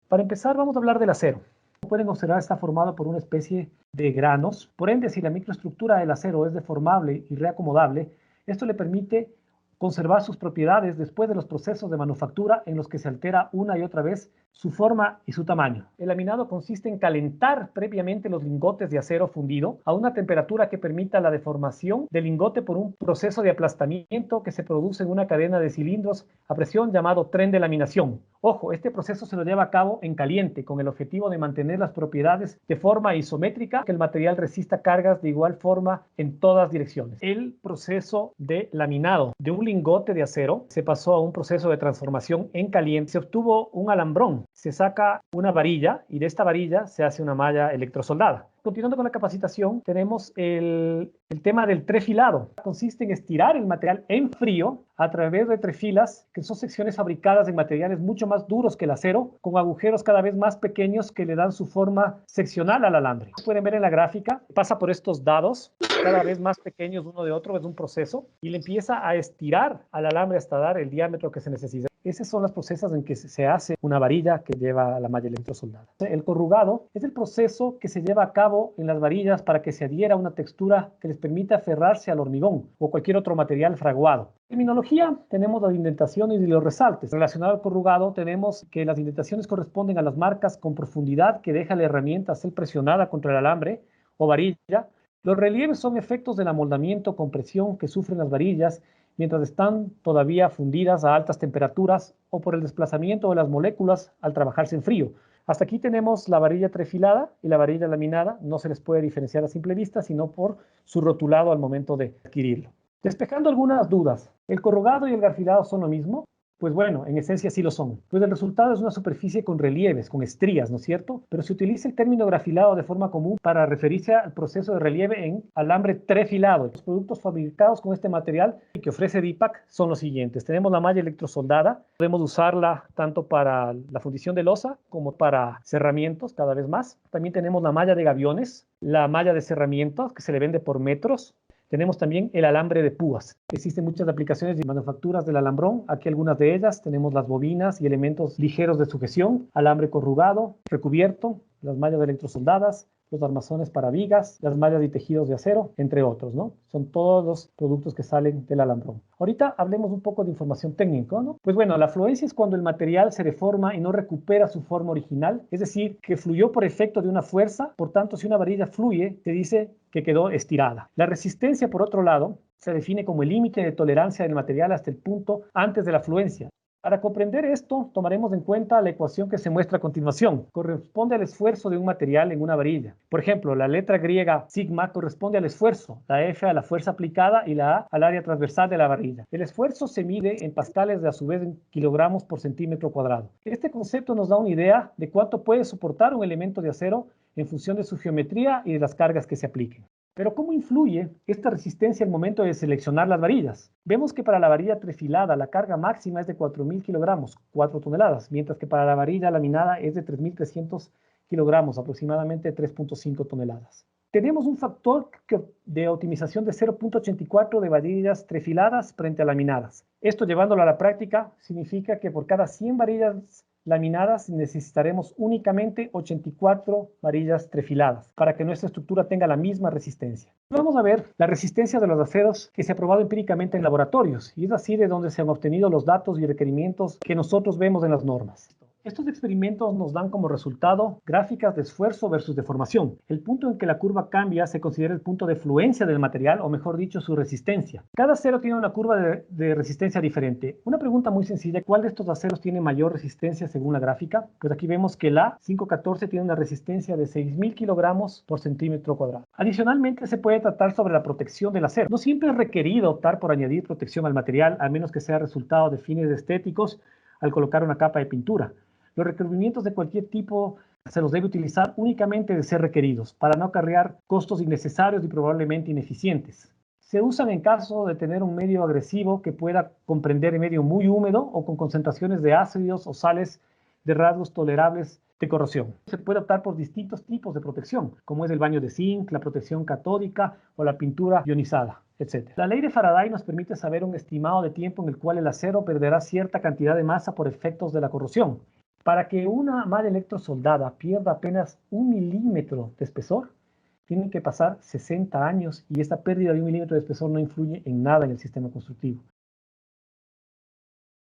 Para empezar, vamos a hablar del acero. Como pueden observar, está formado por una especie de granos. Por ende, si la microestructura del acero es deformable y reacomodable, esto le permite conservar sus propiedades después de los procesos de manufactura en los que se altera una y otra vez su forma y su tamaño. El laminado consiste en calentar previamente los lingotes de acero fundido a una temperatura que permita la deformación del lingote por un proceso de aplastamiento que se produce en una cadena de cilindros a presión llamado tren de laminación. Ojo, este proceso se lo lleva a cabo en caliente con el objetivo de mantener las propiedades de forma isométrica, que el material resista cargas de igual forma en todas direcciones. El proceso de laminado de un lingote de acero se pasó a un proceso de transformación en caliente. Se obtuvo un alambrón, se saca una varilla y de esta varilla se hace una malla electrosoldada. Continuando con la capacitación, tenemos el tema del trefilado. Consiste en estirar el material en frío a través de trefilas, que son secciones fabricadas en materiales mucho más duros que el acero, con agujeros cada vez más pequeños que le dan su forma seccional al alambre. Pueden ver en la gráfica, pasa por estos dados, cada vez más pequeños uno de otro, es un proceso, y le empieza a estirar al alambre hasta dar el diámetro que se necesita. Esos son los procesos en que se hace una varilla que lleva la malla electrosoldada. El corrugado es el proceso que se lleva a cabo en las varillas para que se adhiera una textura que les permita aferrarse al hormigón o cualquier otro material fraguado. En terminología tenemos las indentaciones y los resaltes. Relacionado al corrugado tenemos que las indentaciones corresponden a las marcas con profundidad que deja la herramienta al ser presionada contra el alambre o varilla. Los relieves son efectos del amoldamiento con presión que sufren las varillas mientras están todavía fundidas a altas temperaturas o por el desplazamiento de las moléculas al trabajarse en frío. Hasta aquí tenemos la varilla trefilada y la varilla laminada. No se les puede diferenciar a simple vista, sino por su rotulado al momento de adquirirlo. Despejando algunas dudas, ¿el corrugado y el garfilado son lo mismo? Pues bueno, en esencia sí lo son. Pues el resultado es una superficie con relieves, con estrías, ¿no es cierto? Pero se utiliza el término grafilado de forma común para referirse al proceso de relieve en alambre trefilado. Los productos fabricados con este material que ofrece Dipac son los siguientes. Tenemos la malla electrosoldada. Podemos usarla tanto para la fundición de losa como para cerramientos cada vez más. También tenemos la malla de gaviones, la malla de cerramientos que se le vende por metros. Tenemos también el alambre de púas. Existen muchas aplicaciones y manufacturas del alambrón. Aquí algunas de ellas. Tenemos las bobinas y elementos ligeros de sujeción, alambre corrugado, recubierto, las mallas electrosoldadas, los armazones para vigas, las mallas y tejidos de acero, entre otros, ¿no? Son todos los productos que salen del alambrón. Ahorita hablemos un poco de información técnica, ¿no? Pues bueno, la fluencia es cuando el material se deforma y no recupera su forma original, es decir, que fluyó por efecto de una fuerza. Por tanto, si una varilla fluye, se dice que quedó estirada. La resistencia, por otro lado, se define como el límite de tolerancia del material hasta el punto antes de la fluencia. Para comprender esto, tomaremos en cuenta la ecuación que se muestra a continuación. Corresponde al esfuerzo de un material en una varilla. Por ejemplo, la letra griega sigma corresponde al esfuerzo, la F a la fuerza aplicada y la A al área transversal de la varilla. El esfuerzo se mide en pascales, de a su vez en kilogramos por centímetro cuadrado. Este concepto nos da una idea de cuánto puede soportar un elemento de acero en función de su geometría y de las cargas que se apliquen. Pero ¿cómo influye esta resistencia al momento de seleccionar las varillas? Vemos que para la varilla trefilada la carga máxima es de 4.000 kilogramos, 4 toneladas, mientras que para la varilla laminada es de 3.300 kilogramos, aproximadamente 3.5 toneladas. Tenemos un factor de optimización de 0.84 de varillas trefiladas frente a laminadas. Esto, llevándolo a la práctica, significa que por cada 100 varillas laminadas necesitaremos únicamente 84 varillas trefiladas para que nuestra estructura tenga la misma resistencia. Vamos a ver la resistencia de los aceros que se ha probado empíricamente en laboratorios, y es así de donde se han obtenido los datos y requerimientos que nosotros vemos en las normas. Estos experimentos nos dan como resultado gráficas de esfuerzo versus deformación. El punto en que la curva cambia se considera el punto de fluencia del material, o mejor dicho, su resistencia. Cada acero tiene una curva de resistencia diferente. Una pregunta muy sencilla: ¿cuál de estos aceros tiene mayor resistencia según la gráfica? Pues aquí vemos que la 514 tiene una resistencia de 6.000 kilogramos por centímetro cuadrado. Adicionalmente, se puede tratar sobre la protección del acero. No siempre es requerido optar por añadir protección al material, a menos que sea resultado de fines estéticos al colocar una capa de pintura. Los requerimientos de cualquier tipo se los debe utilizar únicamente de ser requeridos, para no acarrear costos innecesarios y probablemente ineficientes. Se usan en caso de tener un medio agresivo que pueda comprender el medio muy húmedo o con concentraciones de ácidos o sales de rasgos tolerables de corrosión. Se puede optar por distintos tipos de protección, como es el baño de zinc, la protección catódica o la pintura ionizada, etc. La ley de Faraday nos permite saber un estimado de tiempo en el cual el acero perderá cierta cantidad de masa por efectos de la corrosión. Para que una malla electrosoldada pierda apenas 1 milímetro de espesor, tienen que pasar 60 años y esta pérdida de 1 milímetro de espesor no influye en nada en el sistema constructivo.